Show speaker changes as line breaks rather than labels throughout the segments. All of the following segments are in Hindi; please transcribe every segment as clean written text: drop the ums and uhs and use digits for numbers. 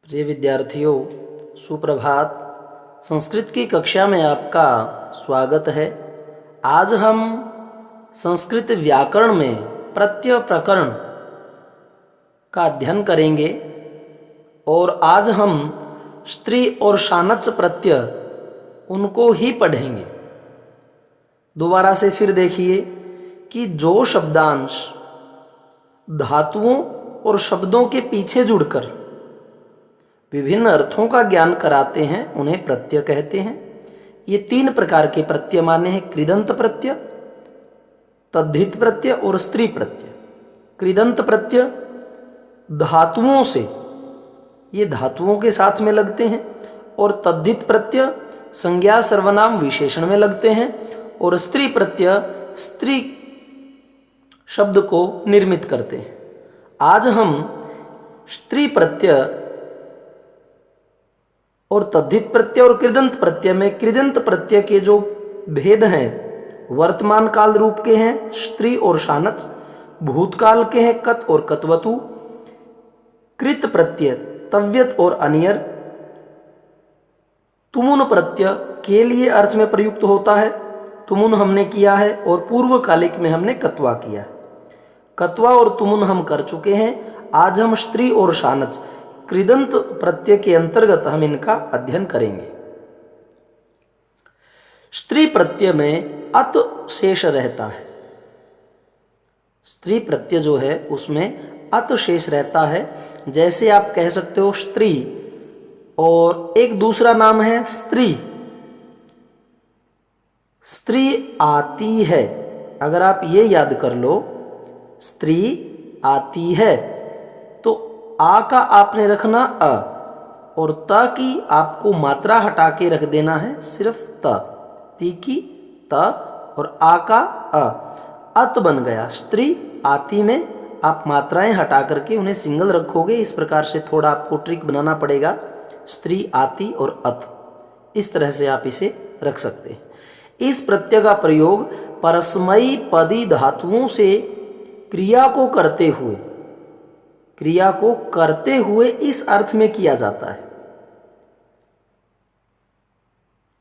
प्रिय विद्यार्थियों, सुप्रभात। संस्कृत की कक्षा में आपका स्वागत है। आज हम संस्कृत व्याकरण में प्रत्यय प्रकरण का अध्ययन करेंगे और आज हम स्त्री और शानच प्रत्यय उनको ही पढ़ेंगे। दोबारा से फिर देखिए कि जो शब्दांश धातुओं और शब्दों के पीछे जुड़कर विभिन्न अर्थों का ज्ञान कराते हैं उन्हें प्रत्यय कहते हैं। ये तीन प्रकार के प्रत्यय माने हैं: कृदंत प्रत्यय, तद्धित प्रत्यय और स्त्री प्रत्यय। कृदंत प्रत्यय धातुओं से, ये धातुओं के साथ में लगते हैं, और तद्धित प्रत्यय संज्ञा सर्वनाम विशेषण में लगते हैं, और स्त्री प्रत्यय स्त्री शब्द को निर्मित करते हैं। आज हम स्त्री प्रत्यय और तद्धित प्रत्यय और कृदंत प्रत्यय में कृदंत प्रत्यय के जो भेद हैं वर्तमान काल रूप के हैं स्त्री और शानच, भूतकाल के हैं कत और कतवतु, कृत प्रत्यय तव्यत और अनियर, तुमुन प्रत्यय के लिए अर्थ में प्रयुक्त होता है, तुमुन हमने किया है, और पूर्वकालिक में हमने कत्वा किया है। कत्वा और तुमुन हम कर चुके हैं। आज हम स्त्री और शानच कृदंत प्रत्यय के अंतर्गत हम इनका अध्ययन करेंगे। स्त्री प्रत्यय में अत शेष रहता है। स्त्री प्रत्यय जो है उसमें अत शेष रहता है। जैसे आप कह सकते हो स्त्री और एक दूसरा नाम है स्त्री। स्त्री आती है, अगर आप ये याद कर लो, स्त्री आती है तो आ का आपने रखना अ, और त की आपको मात्रा हटा के रख देना है सिर्फ त। ती की त और आ का अ, अत बन गया। स्त्री आती में आप मात्राएं हटा करके उन्हें सिंगल रखोगे। इस प्रकार से थोड़ा आपको ट्रिक बनाना पड़ेगा। स्त्री आती और अत, इस तरह से आप इसे रख सकते हैं। इस प्रत्यय का प्रयोग परस्मयी पदी धातुओं से क्रिया को करते हुए इस अर्थ में किया जाता है।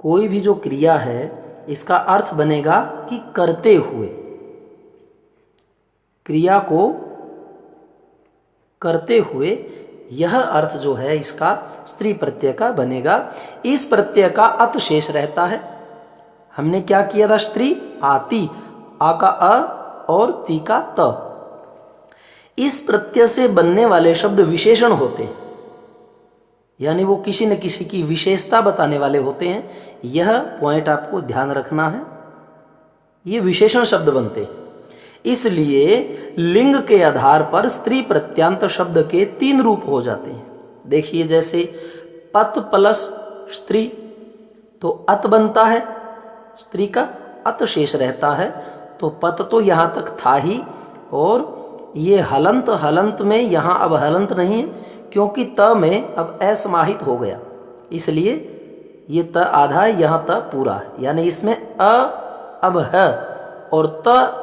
कोई भी जो क्रिया है इसका अर्थ बनेगा कि करते हुए, क्रिया को करते हुए, यह अर्थ जो है इसका स्त्री प्रत्यय का बनेगा। इस प्रत्यय का अत शेष रहता है। हमने क्या किया था? स्त्री आती, आ का अ और ती का त। इस प्रत्यय से बनने वाले शब्द विशेषण होते हैं, यानी वो किसी न किसी की विशेषता बताने वाले होते हैं। यह पॉइंट आपको ध्यान रखना है। ये विशेषण शब्द बनते हैं। इसलिए लिंग के आधार पर स्त्री प्रत्यांत शब्द के तीन रूप हो जाते हैं। देखिए, जैसे पत प्लस स्त्री तो अत बनता है, स्त्री का अत शेष रहता है। तो पत तो यहां तक था ही, और ये हलंत में यहां अब हलंत नहीं है, क्योंकि त में अब असमाहित हो गया, इसलिए ये त आधा है, यहां त पूरा है, यानी इसमें अ अब है और त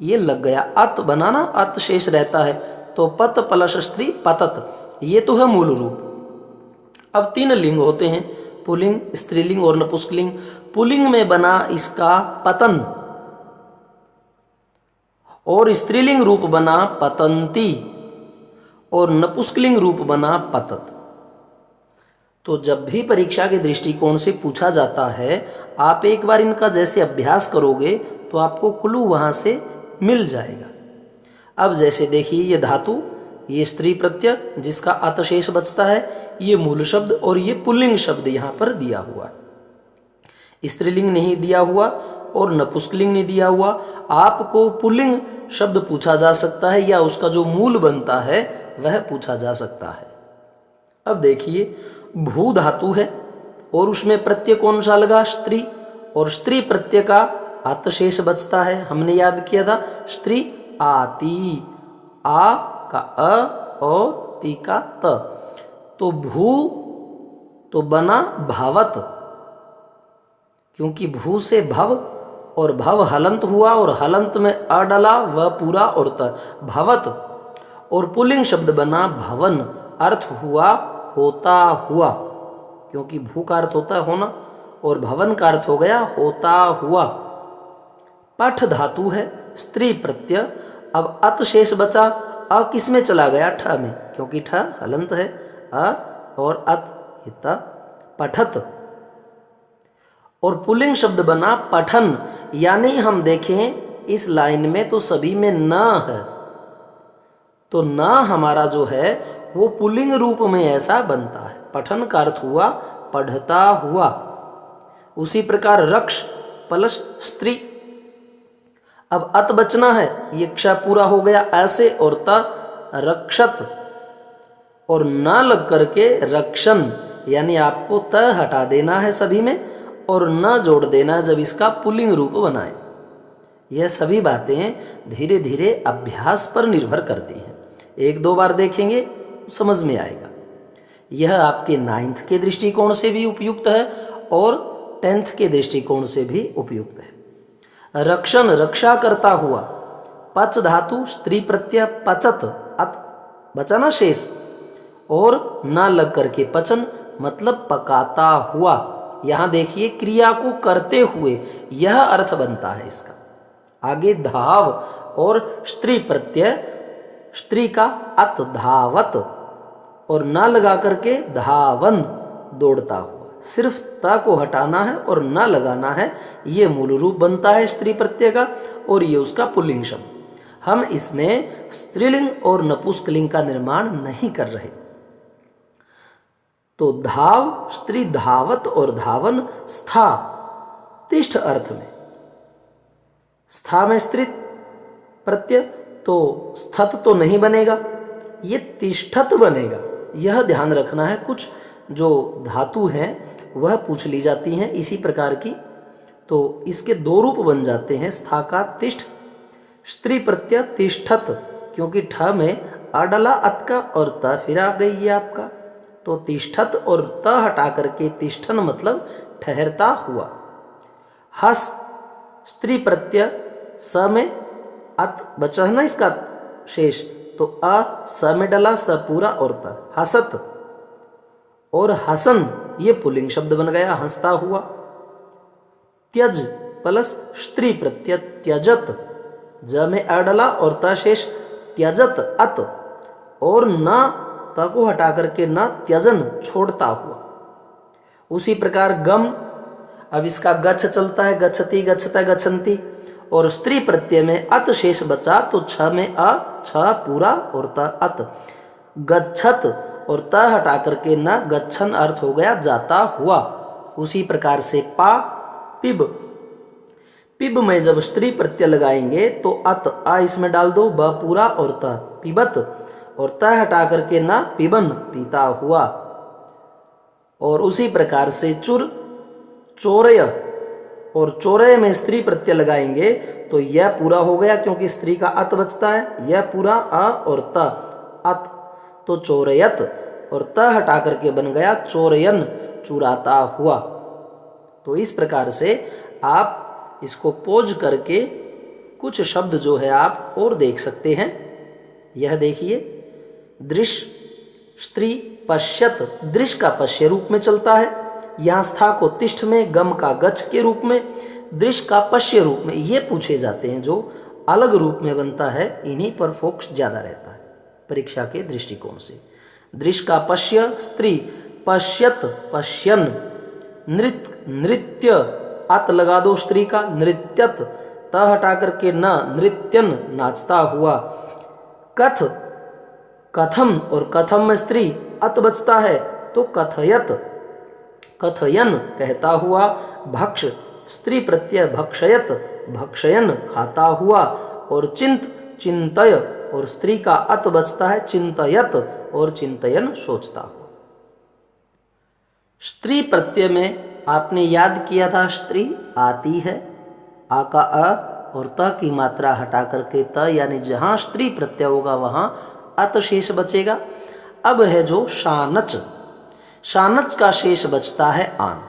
ये लग गया। अत बनाना, अत शेष रहता है, तो पत प्लस स्त्री पतत, ये तो है मूल रूप। अब तीन लिंग होते हैं, पुल्लिंग, स्त्रीलिंग और नपुंसकलिंग। पुल्लिंग में बना इसका पतन, और स्त्रीलिंग रूप बना पतंती, और नपुंसकलिंग रूप बना पतत। तो जब भी परीक्षा के दृष्टिकोण से पूछा जाता है, आप एक बार इनका जैसे अभ्यास करोगे तो आपको क्लू वहां से मिल जाएगा। अब जैसे देखिए, ये धातु, ये स्त्री प्रत्यय जिसका अतशेष बचता है, ये मूल शब्द, और ये पुल्लिंग शब्द यहां पर दिया हुआ है। स्त्रीलिंग नहीं दिया हुआ और नपुंसकलिंग नहीं दिया हुआ। आपको पुल्लिंग शब्द पूछा जा सकता है, या उसका जो मूल बनता है वह पूछा जा सकता है। अब देखिए, भू धातु है और उसमें प्रत्यय कौन सा लगा? स्त्री, और स्त्री प्रत्यय का अतशेष बचता है। हमने याद किया था, स्त्री आती, आ का अ और ती का त, तो भू तो बना भावत, क्योंकि भू से भव और भव हलंत हुआ, और हलंत में अ डला, वह पूरा और त भवत, और पुल्लिंग शब्द बना भवन, अर्थ हुआ होता हुआ, क्योंकि भू का अर्थ होता है होना और भवन का अर्थ हो गया होता हुआ। पठ धातु है स्त्री प्रत्यय। अब अत शेष बचा, अ किस में चला गया? ठ में, क्योंकि ठ हलंत है। अ और अत हिता पठत, और पुल्लिंग शब्द बना पठन। यानी हम देखें इस लाइन में तो सभी में न है, तो न हमारा जो है वो पुल्लिंग रूप में ऐसा बनता है। पठन का अर्थ हुआ पढ़ता हुआ। उसी प्रकार रक्ष प्लस स्त्री। अब अत बचना है, ये क्ष पूरा हो गया ऐसे, और त रक्षत, और न लग करके रक्षण, यानी आपको त हटा देना है सभी में और न जोड़ देना है जब इसका पुल्लिंग रूप बनाए। यह सभी बातें धीरे धीरे अभ्यास पर निर्भर करती हैं। एक दो बार देखेंगे तो समझ में आएगा। यह आपके 9th के दृष्टिकोण से भी उपयुक्त है और 10th के दृष्टिकोण से भी उपयुक्त है। रक्षण रक्षा करता हुआ। पच धातु स्त्री प्रत्यय पचत, अत बचा ना शेष, और न लग करके पचन मतलब पकाता हुआ। यहां देखिए क्रिया को करते हुए यह अर्थ बनता है इसका। आगे धाव और स्त्री प्रत्यय, स्त्री का अत धावत, और न लगा करके धावन दौड़ता हुआ। सिर्फ ता को हटाना है और न लगाना है, ये मूल रूप बनता है स्त्री प्रत्यय का, और ये उसका पुल्लिंग शब्द। हम इसमें स्त्रीलिंग और नपुंसकलिंग का निर्माण नहीं कर रहे। तो धाव स्त्री धावत और धावन स्था तिष्ठ अर्थ में। स्था में स्त्री प्रत्यय, तो स्थत तो नहीं बनेगा, ये तिष्ठत बनेगा। यह ध्यान रखना है। कुछ जो धातु हैं वह पूछ ली जाती हैं इसी प्रकार की, तो इसके दो रूप बन जाते हैं। स्था का तिष्ठ, स्त्री प्रत्यय तिष्ठत, क्योंकि ठ में अडला अत का और त फिर आ गई है आपका, तो तिष्ठत और त हटा करके तिष्ठन मतलब ठहरता हुआ। हस स्त्री प्रत्यय, स में अत बचा है ना इसका शेष, तो अ स में डला, स पूरा और त, हसत। और हसन ये पुल्लिंग शब्द बन गया, हंसता हुआ। त्यज प्लस स्त्री प्रत्यय त्यजत, ज में अ डला और त शेष, त्यजत अत, और न त को हटा करके न त्यजन छोड़ता हुआ। उसी प्रकार गम, अब इसका गच्छ चलता है, गच्छति गच्छता गच्छन्ति, और स्त्री प्रत्यय में अत शेष बचा, तो छ में अ, छ पूरा और त अत, गच्छत, और त हटा करके न गच्छन अर्थ हो गया जाता हुआ। उसी प्रकार से पा पिब, पिब में जब स्त्री प्रत्यय लगाएंगे तो अत आ इसमें डाल दो, ब पूरा और त पिबत, और त हटा करके न पिबन पीता हुआ। और उसी प्रकार से चुर चोरय, और चोरय में स्त्री प्रत्यय लगाएंगे तो यह पूरा हो गया, क्योंकि स्त्री का अत बचता है, यह पूरा अ और त अत, तो चोरयत, और त हटा करके बन गया चोरयन चुराता हुआ। तो इस प्रकार से आप इसको पोज करके कुछ शब्द जो है आप और देख सकते हैं। यह देखिए दृश्य स्त्री पश्यत, दृश्य का पश्य रूप में चलता है, यहाँ स्था को तिष्ठ में, गम का गच्छ के रूप में, दृश्य का पश्य रूप में। ये पूछे जाते हैं जो अलग रूप में बनता है, इन्हीं पर फोकस ज्यादा रहता है परीक्षा के दृष्टिकोण से। दृश्य का पश्य स्त्री पश्यत पश्यन, नृत्य नृत्य अत लगा दो स्त्री का, नृत्यत, त हटा करके न नृत्यन नाचता हुआ। कथ कथम, और कथम में स्त्री अत बचता है तो कथयत, कथयन कहता हुआ। भक्ष स्त्री प्रत्यय भक्षयत, भक्षयन खाता हुआ। और चिंत चिंतय, और स्त्री का अत बचता है चिंतयत, और चिंतयन सोचता हुआ। स्त्री प्रत्यय में आपने याद किया था स्त्री आती है, आ का अ और त की मात्रा हटा करके त, यानी जहां स्त्री प्रत्यय होगा वहां अत शेष बचेगा। अब है जो शानच, शानच का शेष बचता है आन।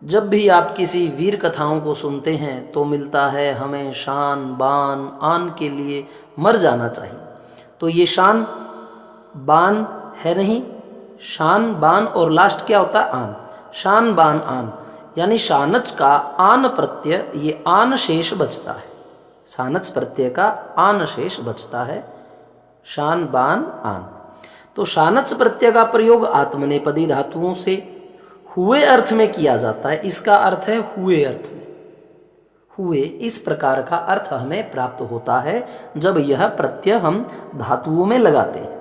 जब भी आप किसी वीर कथाओं को सुनते हैं तो मिलता है हमें शान बान, आन के लिए मर जाना चाहिए। तो ये शान बान है नहीं, शान बान और लास्ट क्या होता है आन, शान बान आन, यानी शानच का आन प्रत्यय, ये आन शेष बचता है, शानच प्रत्यय का आन शेष बचता है, शान बान आन। तो शानच प्रत्यय का प्रयोग आत्मनेपदी धातुओं से हुए अर्थ में किया जाता है। इसका अर्थ है हुए अर्थ में, हुए इस प्रकार का अर्थ हमें प्राप्त होता है जब यह प्रत्यय हम धातुओं में लगाते हैं।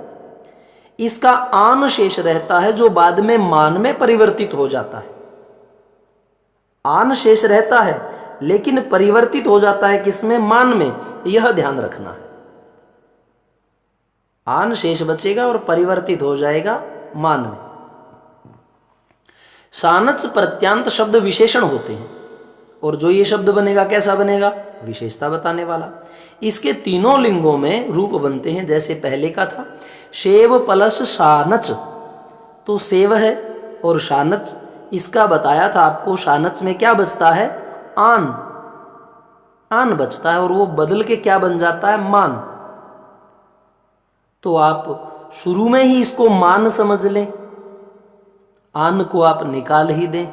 इसका आन शेष रहता है जो बाद में मान में परिवर्तित हो जाता है। आन शेष रहता है लेकिन परिवर्तित हो जाता है किसमें, मान में, यह ध्यान रखना है। आन शेष बचेगा और परिवर्तित हो जाएगा मान में। शानच प्रत्यांत शब्द विशेषण होते हैं और जो ये शब्द बनेगा कैसा बनेगा, विशेषता बताने वाला। इसके तीनों लिंगों में रूप बनते हैं, जैसे पहले का था शेव प्लस शानच, तो सेव है और शानच, इसका बताया था आपको शानच में क्या बचता है, आन, आन बचता है और वो बदल के क्या बन जाता है, मान। तो आप शुरू में ही इसको मान समझ लें, आन को आप निकाल ही दें,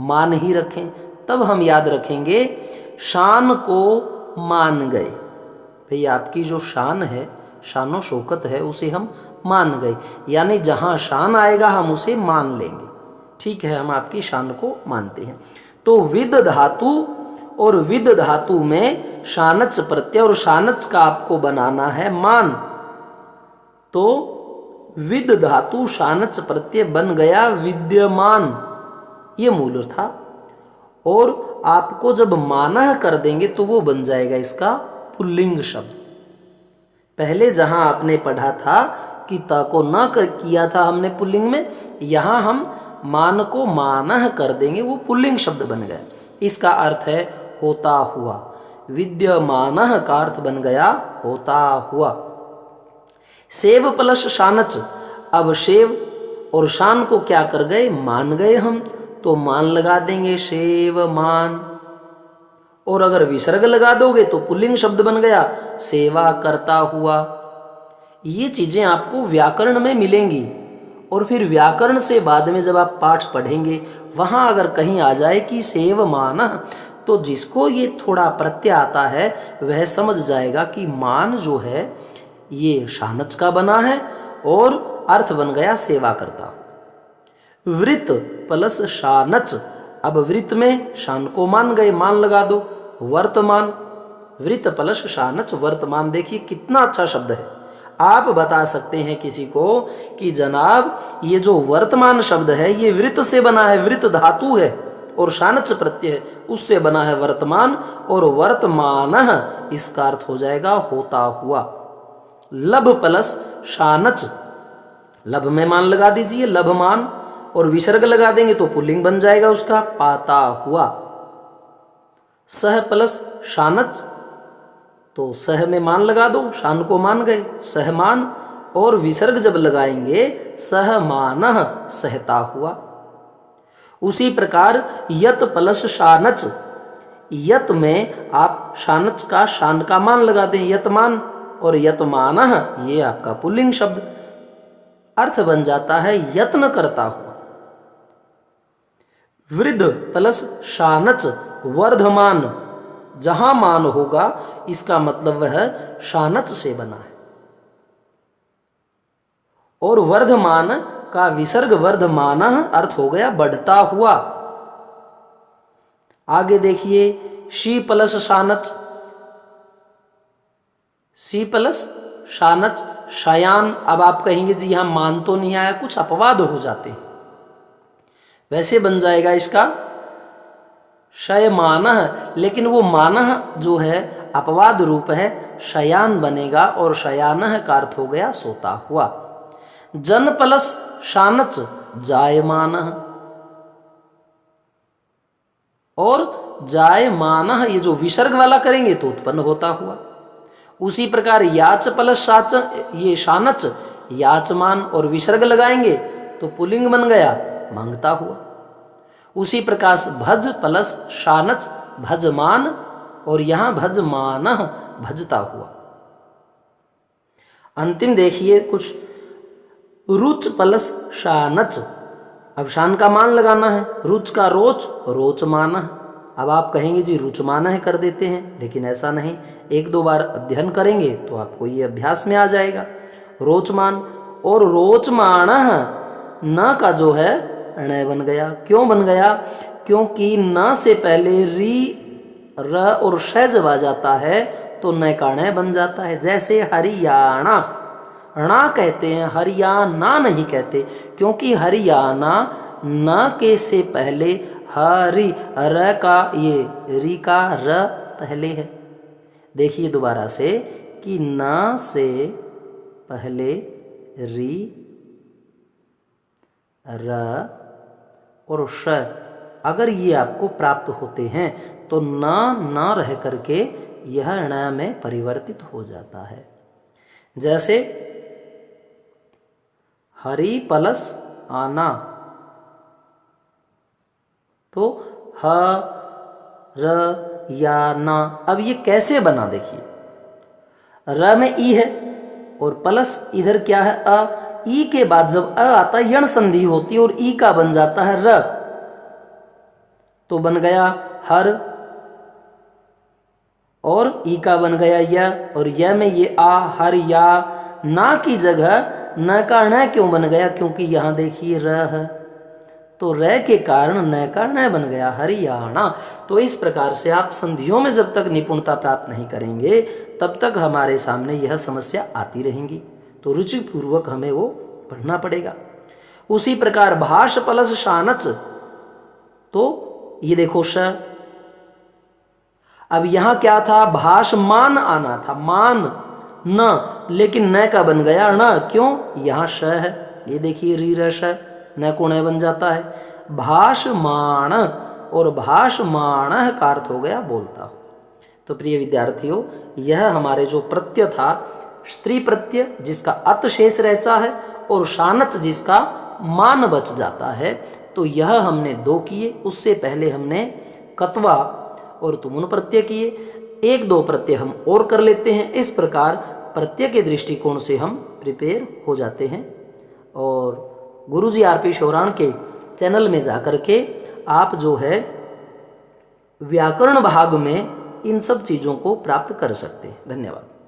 मान ही रखें, तब हम याद रखेंगे शान को मान गए। भाई आपकी जो शान है, शानो शौकत है, उसे हम मान गए, यानी जहां शान आएगा हम उसे मान लेंगे। ठीक है, हम आपकी शान को मानते हैं। तो विद धातु और विद धातु में शानच प्रत्यय और शानच का आपको बनाना है मान, तो विद धातु शानच प्रत्यय बन गया विद्यमान, ये मूल था। और आपको जब माना कर देंगे तो वो बन जाएगा इसका पुल्लिंग शब्द। पहले जहां आपने पढ़ा था कि त को न कर किया था हमने पुल्लिंग में, यहां हम मान को मानह कर देंगे, वो पुल्लिंग शब्द बन गया। इसका अर्थ है होता हुआ, विद्यमानः का अर्थ बन गया होता हुआ। सेव प्लस शानच, अब शेव और शान को क्या कर गए, मान गए हम, तो मान लगा देंगे शेव मान। और अगर विसर्ग लगा दोगे तो पुल्लिंग शब्द बन गया सेवा करता हुआ। ये चीजें आपको व्याकरण में मिलेंगी और फिर व्याकरण से बाद में जब आप पाठ पढ़ेंगे वहां अगर कहीं आ जाए कि सेव माना, तो जिसको ये थोड़ा प्रत्यय आता है वह समझ जाएगा कि मान जो है ये शानच का बना है और अर्थ बन गया सेवा करता। वृत प्लस शानच, अब वृत में शान को मान गए, मान लगा दो, वर्तमान, वृत प्लस शानच वर्तमान। देखिए कितना अच्छा शब्द है। आप बता सकते हैं किसी को कि जनाब ये जो वर्तमान शब्द है ये वृत से बना है, वृत धातु है और शानच प्रत्यय है, उससे बना है वर्तमान, और वर्तमानः इसका अर्थ हो जाएगा होता हुआ। लभ प्लस शानच, लभ में मान लगा दीजिए लभमान, और विसर्ग लगा देंगे तो पुल्लिंग बन जाएगा उसका पाता हुआ। सह प्लस शानच, तो सह में मान लगा दो, शान को मान गए सहमान, और विसर्ग जब लगाएंगे सहमानः सहता हुआ। उसी प्रकार यत प्लस शानच, यत में आप शानच का शान का मान लगा दें यतमान, और यतमानः ये आपका पुल्लिंग शब्द, अर्थ बन जाता है यत्न करता हुआ। वृद्ध प्लस शानच वर्धमान, जहां मान होगा इसका मतलब वह शानच से बना है। और वर्धमान का विसर्ग वर्धमान अर्थ हो गया बढ़ता हुआ। आगे देखिए शी प्लस शानच, सी प्लस शानच शयान। अब आप कहेंगे जी यहां मान तो नहीं आया, कुछ अपवाद हो जाते हैं, वैसे बन जाएगा इसका शयमानः, लेकिन वो मानः जो है अपवाद रूप है, शयान बनेगा और शयानः का अर्थ हो गया सोता हुआ। जन प्लस शानच जायमानः, और जायमानः ये जो विसर्ग वाला करेंगे तो उत्पन्न होता हुआ। उसी प्रकार याच प्लस शाच, ये शानच याचमान, और विसर्ग लगाएंगे तो पुल्लिंग बन गया मांगता हुआ। उसी प्रकार भज प्लस शानच भजमान, और यहां भजमानः भजता हुआ। अंतिम देखिए कुछ रुच प्लस शानच। अब शान का मान लगाना है, रुच का रोच, रोचमानः। अब आप कहेंगे जी रुचमानः कर देते हैं, लेकिन ऐसा नहीं, एक दो बार अध्ययन करेंगे तो आपको ये अभ्यास में आ जाएगा। रोचमान और रोचमानः न का जो है ण बन गया। क्यों बन गया? क्योंकि न से पहले री र और श जब आ जाता है तो न का ण बन जाता है। जैसे हरियाणा, णा कहते हैं, हरियाणा नहीं कहते, क्योंकि हरियाणा न के से पहले हरि र का ये री का र पहले है। देखिए दोबारा से कि न से पहले री र और श अगर ये आपको प्राप्त होते हैं तो न रह करके यह ण में परिवर्तित हो जाता है। जैसे हरि प्लस आना, तो ह र या ना। अब ये कैसे बना देखिए, र में ई है और प्लस इधर क्या है अ, ई के बाद जब अ आता है यण संधि होती है और ई का बन जाता है र, तो बन गया हर, और ई का बन गया य, और य में ये आ हर या। ना की जगह न का न क्यों बन गया? क्योंकि यहां देखिए र है, तो र के कारण न का न बन गया, हरियाणा। तो इस प्रकार से आप संधियों में जब तक निपुणता प्राप्त नहीं करेंगे तब तक हमारे सामने यह समस्या आती रहेंगी। तो रुचिपूर्वक हमें वो पढ़ना पड़ेगा। उसी प्रकार भाष प्लस शानच, तो ये देखो श। अब यहां क्या था? भाषमान आना था, मान न, लेकिन न का बन गया न। क्यों? यहां श है, ये देखिए री र श, न को न बन जाता है। भाषमाण और भाषमाण का अर्थ हो गया बोलता। तो प्रिय विद्यार्थियों, यह हमारे जो प्रत्यय था, स्त्री प्रत्यय जिसका अत शेष रहता है और शानच जिसका मान बच जाता है, तो यह हमने दो किए। उससे पहले हमने कत्वा और तुमुन प्रत्यय किए। एक दो प्रत्यय हम और कर लेते हैं। इस प्रकार प्रत्यय के दृष्टिकोण से हम प्रिपेयर हो जाते हैं। और गुरुजी आरपी शौराण के चैनल में जाकर के आप जो है व्याकरण भाग में इन सब चीज़ों को प्राप्त कर सकते हैं। धन्यवाद।